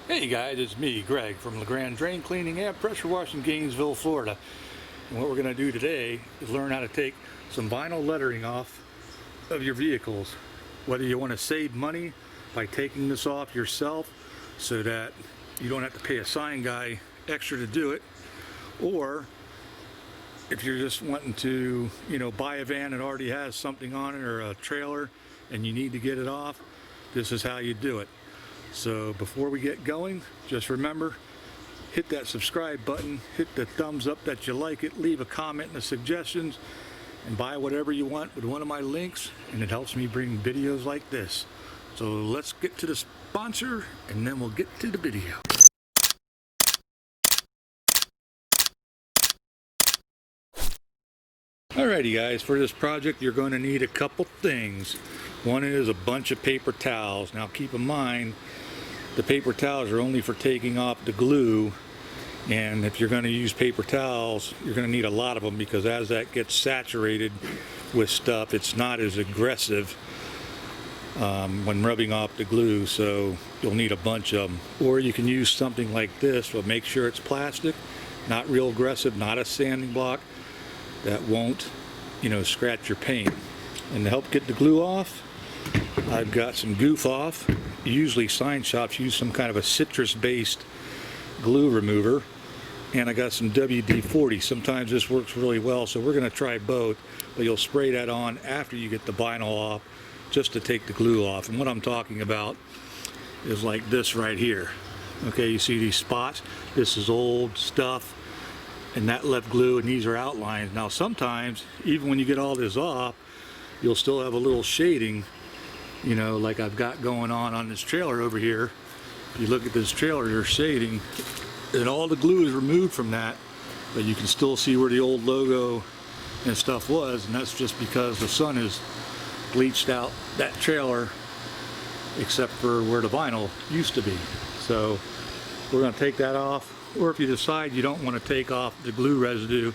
Hey guys, it's me, Greg, from LeGrand Drain Cleaning and Pressure Washing, Gainesville, Florida. And what we're going to do today is learn how to take some vinyl lettering off of your vehicles. Whether you want to save money by taking this off yourself so that you don't have to pay a sign guy extra to do it, or if you're just wanting to, buy a van that already has something on it or a trailer and you need to get it off, this is how you do it. So before we get going, just remember, hit that subscribe button, hit the thumbs up that you like it, leave a comment and the suggestions, and buy whatever you want with one of my links, and it helps me bring videos like this. So let's get to the sponsor and then we'll get to the video. Alrighty guys, for this project you're going to need a couple things. One is a bunch of paper towels. Now keep in mind, the paper towels are only for taking off the glue, and if you're going to use paper towels you're going to need a lot of them, because as that gets saturated with stuff it's not as aggressive when rubbing off the glue, so you'll need a bunch of them. Or you can use something like this, but make sure it's plastic, not real aggressive, not a sanding block that won't scratch your paint. And to help get the glue off, I've got some goof off. Usually sign shops use some kind of a citrus based glue remover, and I got some WD-40. Sometimes this works really well, so we're going to try both, but you'll spray that on after you get the vinyl off just to take the glue off. And what I'm talking about is like this right here. Okay, you see these spots? This is old stuff and that left glue, and these are outlines. Now sometimes even when you get all this off, you'll still have a little shading, like I've got going on this trailer over here. If you look at this trailer, there's shading, and all the glue is removed from that, but you can still see where the old logo and stuff was, and that's just because the sun has bleached out that trailer except for where the vinyl used to be. So we're going to take that off, or if you decide you don't want to take off the glue residue,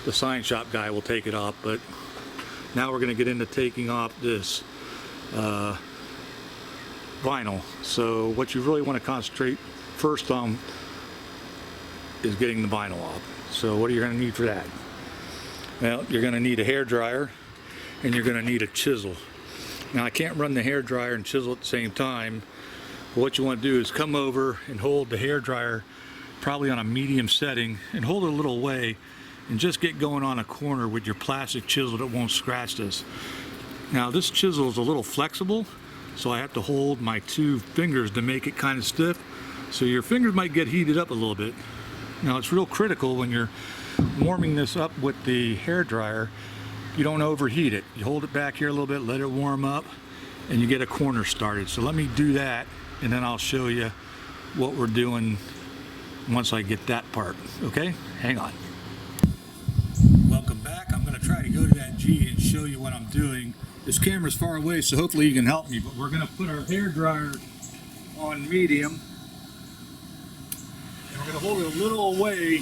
the sign shop guy will take it off. But now we're going to get into taking off this vinyl. So what you really want to concentrate first on is getting the vinyl off. So what are you going to need for that? Well, you're going to need a hair dryer and you're going to need a chisel. Now I can't run the hair dryer and chisel at the same time. But what you want to do is come over and hold the hair dryer probably on a medium setting and hold it a little away, and just get going on a corner with your plastic chisel that won't scratch this. Now this chisel is a little flexible, so I have to hold my two fingers to make it kind of stiff, so your fingers might get heated up a little bit. Now it's real critical when you're warming this up with the hair dryer, you don't overheat it. You hold it back here a little bit, let it warm up, and you get a corner started. So let me do that, and then I'll show you what we're doing once I get that part. Okay, hang on. Welcome back. I'm going to try to go to that G and show you what I'm doing. This camera's far away, so hopefully you can help me, but we're going to put our hair dryer on medium, and we're going to hold it a little away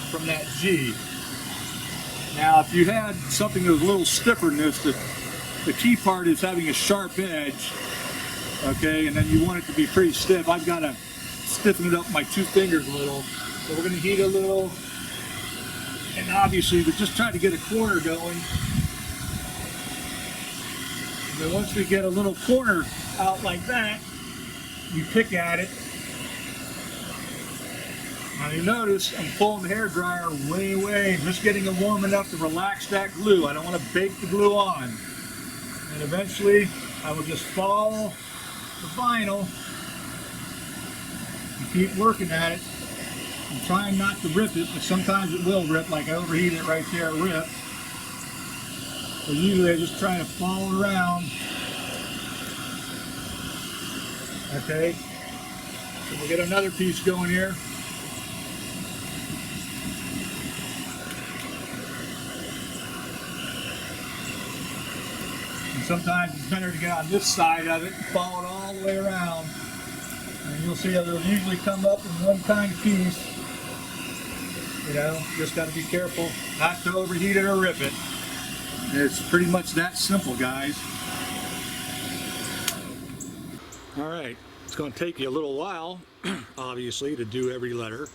from that G. Now if you had something that was a little stiffer than this, the key part is having a sharp edge, okay, and then you want it to be pretty stiff. I've got to stiffen it up with my two fingers a little, so we're going to heat a little. And obviously, we just try to get a corner going. And then once we get a little corner out like that, you pick at it. Now you notice I'm pulling the hair dryer way away, just getting it warm enough to relax that glue. I don't want to bake the glue on. And eventually, I will just follow the vinyl and keep working at it. I'm trying not to rip it, but sometimes it will rip, like I overheated it right there, it ripped. So usually I just try to follow around. Okay, so we'll get another piece going here. And sometimes it's better to get on this side of it and follow it all the way around. And you'll see that it'll usually come up in one kind of piece. Just got to be careful not to overheat it or rip it. It's pretty much that simple, guys. All right, It's going to take you a little while, obviously, to do every letter.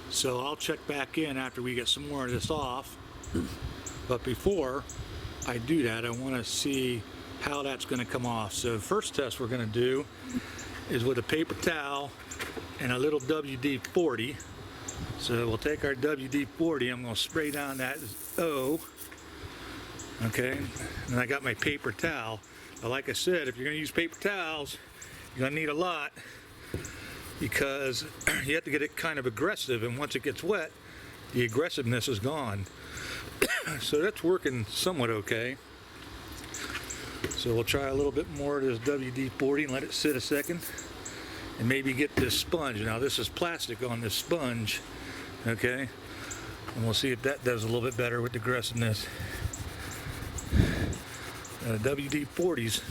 So I'll check back in after we get some more of this off. But before I do that, I want to see how that's going to come off. So the first test we're going to do is with a paper towel and a little WD-40. So we'll take our WD-40, I'm going to spray down that O. Okay, and I got my paper towel. But like I said, if you're going to use paper towels, you're going to need a lot, because you have to get it kind of aggressive, and once it gets wet, the aggressiveness is gone. So that's working somewhat okay. So we'll try a little bit more of this WD-40 and let it sit a second, and maybe get this sponge. Now this is plastic on this sponge, okay, and we'll see if that does a little bit better with the aggressiveness. WD-40s,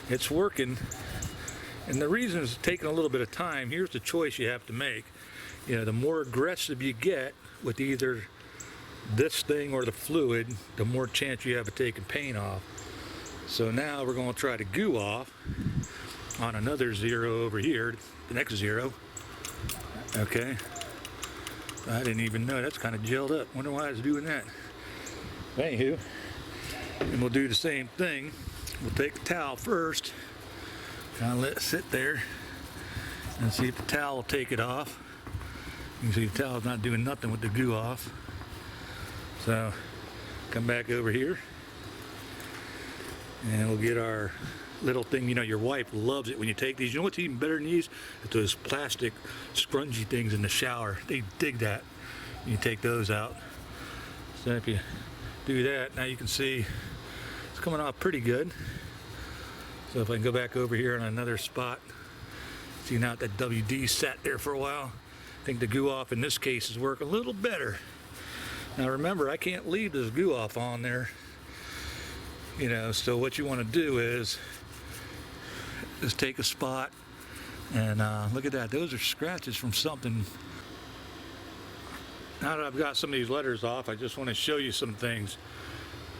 it's working, and the reason it's taking a little bit of time, here's the choice you have to make. You know, the more aggressive you get with either this thing or the fluid, the more chance you have of taking paint off. So now we're going to try to goo off on another zero over here, the next zero. Okay, I didn't even know that's kind of gelled up. Wonder why I was doing that. Anywho, and we'll do the same thing. We'll take the towel first, kind of let it sit there, and see if the towel will take it off. You can see the towel's not doing nothing with the goo off. So come back over here, and we'll get our little thing. You know, your wife loves it when you take these. You know what's even better than these? It's those plastic scrungy things in the shower. They dig that. You take those out. So if you do that, now you can see it's coming off pretty good. So if I can go back over here on another spot, see now that WD sat there for a while. I think the goo off in this case is working a little better. Now remember, I can't leave this goo off on there, you know, so what you want to do is take a spot and look at that, those are scratches from something. Now that I've got some of these letters off, I just want to show you some things.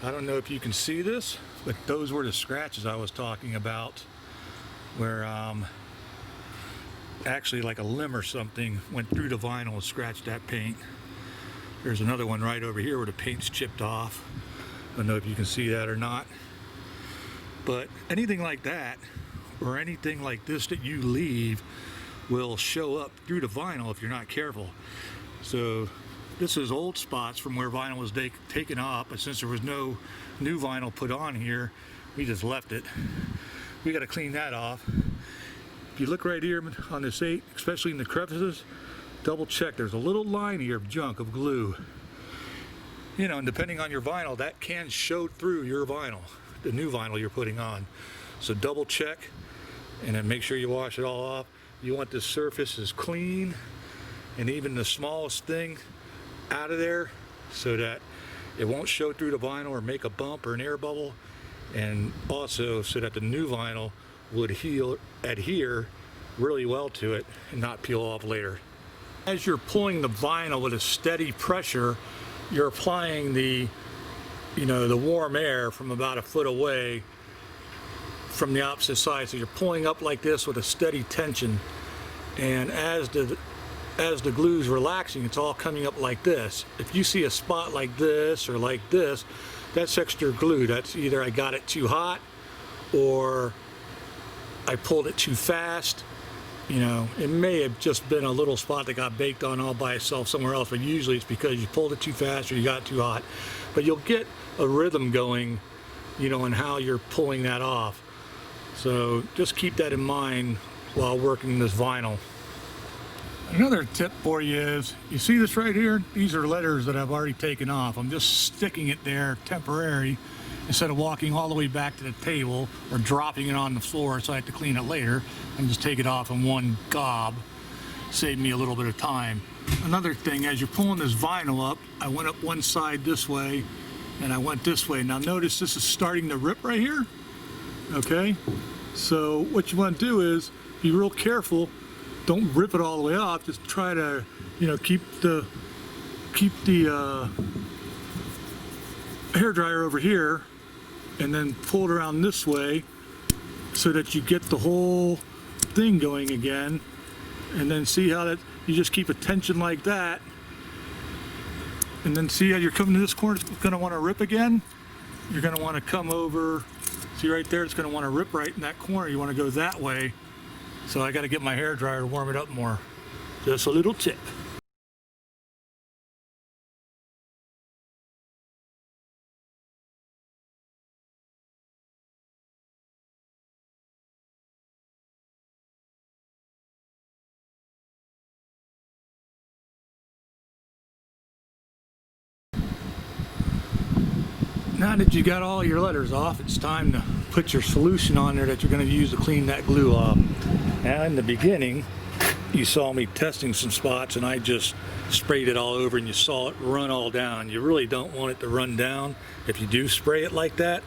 I don't know if you can see this, but those were the scratches I was talking about, where actually like a limb or something went through the vinyl and scratched that paint. There's another one right over here where the paint's chipped off. I don't know if you can see that or not. But anything like that, or anything like this that you leave, will show up through the vinyl if you're not careful. So this is old spots from where vinyl was taken off, but since there was no new vinyl put on here, we just left it. We got to clean that off. If you look right here on this 8, especially in the crevices, double check, there's a little line here of junk, of glue. You know, and depending on your vinyl, that can show through your vinyl, the new vinyl you're putting on. So double check, and then make sure you wash it all off. You want this surface as clean, and even the smallest thing out of there, so that it won't show through the vinyl or make a bump or an air bubble, and also so that the new vinyl would adhere really well to it and not peel off later. As you're pulling the vinyl with a steady pressure, you're applying the warm air from about a foot away from the opposite side. So you're pulling up like this with a steady tension, and as the glue's relaxing, it's all coming up like this. If you see a spot like this or like this, that's extra glue. That's either I got it too hot or I pulled it too fast. You know, it may have just been a little spot that got baked on all by itself somewhere else, but usually it's because you pulled it too fast or you got it too hot. But you'll get a rhythm going, you know, in how you're pulling that off. So just keep that in mind while working this vinyl. Another tip for you is, you see this right here? These are letters that I've already taken off. I'm just sticking it there temporary instead of walking all the way back to the table or dropping it on the floor so I have to clean it later. I can just take it off in one gob, save me a little bit of time. Another thing, as you're pulling this vinyl up, I went up one side this way and I went this way. Now notice this is starting to rip right here, okay? So what you want to do is be real careful. Don't rip it all the way off. Just try to, you know, keep the hair dryer over here, and then pull it around this way so that you get the whole thing going again, and then see how that, you just keep a tension like that, and then see how you're coming to this corner, it's going to want to rip again. You're going to want to come over, see right there, it's going to want to rip right in that corner. You want to go that way. So I got to get my hair dryer to warm it up more. Just a little tip. Now that you got all your letters off, it's time to put your solution on there that you're going to use to clean that glue off. Now in the beginning, you saw me testing some spots and I just sprayed it all over and you saw it run all down. You really don't want it to run down. If you do spray it like that,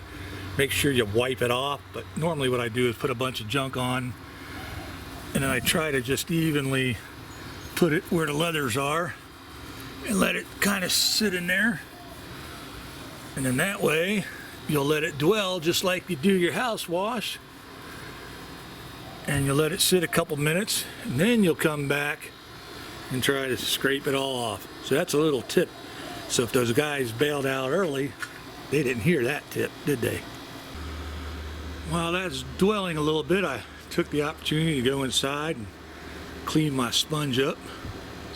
make sure you wipe it off. But normally what I do is put a bunch of junk on and then I try to just evenly put it where the leathers are and let it kind of sit in there. And then that way, you'll let it dwell just like you do your house wash. And you'll let it sit a couple minutes, and then you'll come back and try to scrape it all off. So that's a little tip. So if those guys bailed out early, they didn't hear that tip, did they? While that's dwelling a little bit, I took the opportunity to go inside and clean my sponge up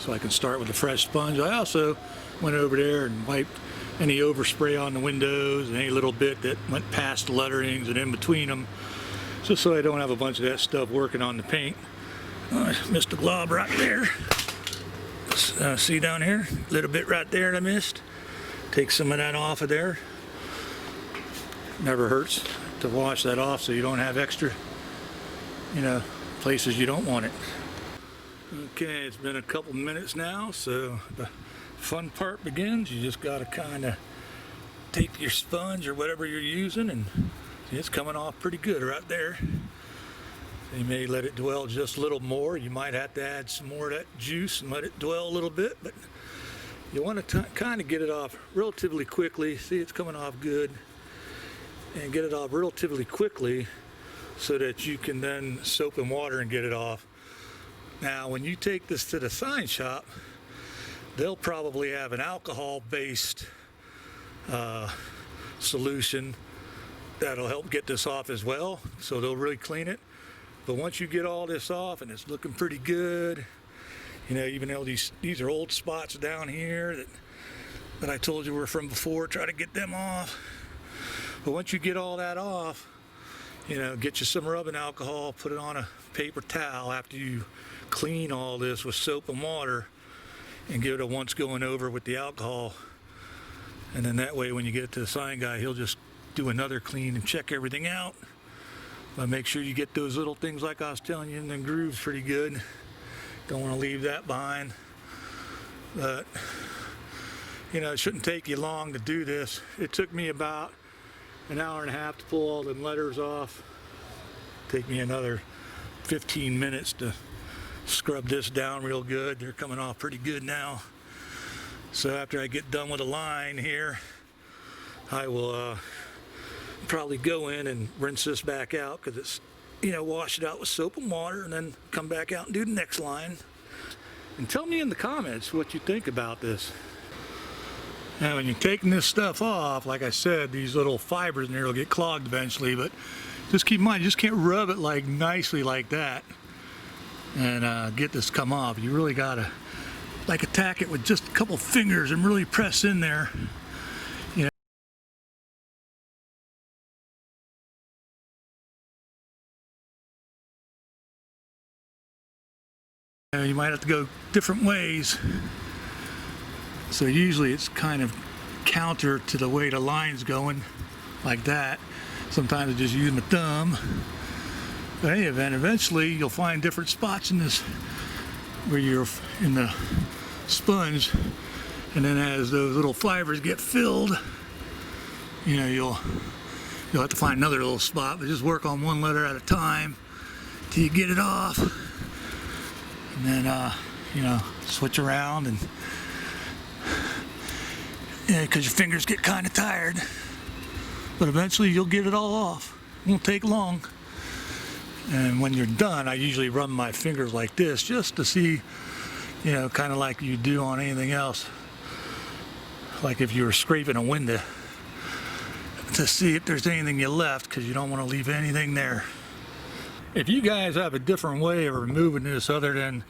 so I can start with a fresh sponge. I also went over there and wiped any overspray on the windows and any little bit that went past the letterings and in between them, just so I don't have a bunch of that stuff working on the paint. I missed a glob right there. See down here? A little bit right there that I missed. Take some of that off of there. Never hurts to wash that off so you don't have extra, places you don't want it. Okay, it's been a couple minutes now, so the fun part begins. You just got to kind of take your sponge or whatever you're using, and it's coming off pretty good right there. You may let it dwell just a little more. You might have to add some more of that juice and let it dwell a little bit, but you want to kind of get it off relatively quickly. See, it's coming off good, and get it off relatively quickly so that you can then soap and water and get it off. Now when you take this to the sign shop, they'll probably have an alcohol-based solution that'll help get this off as well, so they'll really clean it. But once you get all this off and it's looking pretty good, even though these are old spots down here that I told you were from before, try to get them off. But once you get all that off, get you some rubbing alcohol, put it on a paper towel after you clean all this with soap and water, and give it a once going over with the alcohol. And then that way when you get it to the sign guy, he'll just do another clean and check everything out. But make sure you get those little things like I was telling you in the grooves pretty good. Don't want to leave that behind. But it shouldn't take you long to do this. It took me about an hour and a half to pull all the letters off. Take me another 15 minutes to scrub this down real good. They're coming off pretty good now. So after I get done with a line here, I will probably go in and rinse this back out, because it's, wash it out with soap and water, and then come back out and do the next line. And tell me in the comments what you think about this. Now when you're taking this stuff off, like I said, these little fibers in there will get clogged eventually, but just keep in mind, you just can't rub it nicely like that and get this come off. You really gotta attack it with just a couple fingers and really press in there. You might have to go different ways. So usually it's kind of counter to the way the line's going, like that. Sometimes I just use my thumb. But in any event, eventually you'll find different spots in this where you're in the sponge, and then as those little fibers get filled, you'll have to find another little spot, but just work on one letter at a time till you get it off, and then switch around, and because your fingers get kind of tired, but eventually you'll get it all off. It won't take long. And when you're done, I usually run my fingers like this just to see, you know, kind of like you do on anything else. Like if you were scraping a window, to see if there's anything you left, because you don't want to leave anything there. If you guys have a different way of removing this other than,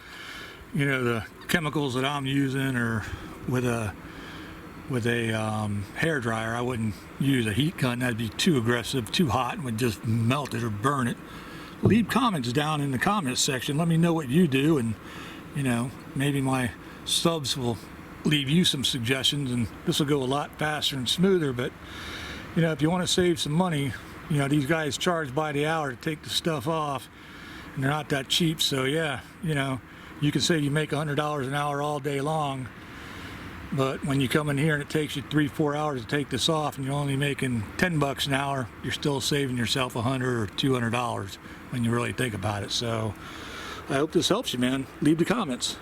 you know, the chemicals that I'm using, or with a hair dryer, I wouldn't use a heat gun. That'd be too aggressive, too hot, and would just melt it or burn it. Leave comments down in the comments section. Let me know what you do, and you know, maybe my subs will leave you some suggestions, and this will go a lot faster and smoother. But you know, if you want to save some money, you know, these guys charge by the hour to take the stuff off, and they're not that cheap. So yeah, you know, you can say you make $100 an hour all day long, but when you come in here and it takes you 3-4 hours to take this off, and you're only making $10 an hour, you're still saving yourself $100 or $200 when you really think about it. So I hope this helps you, man. Leave the comments.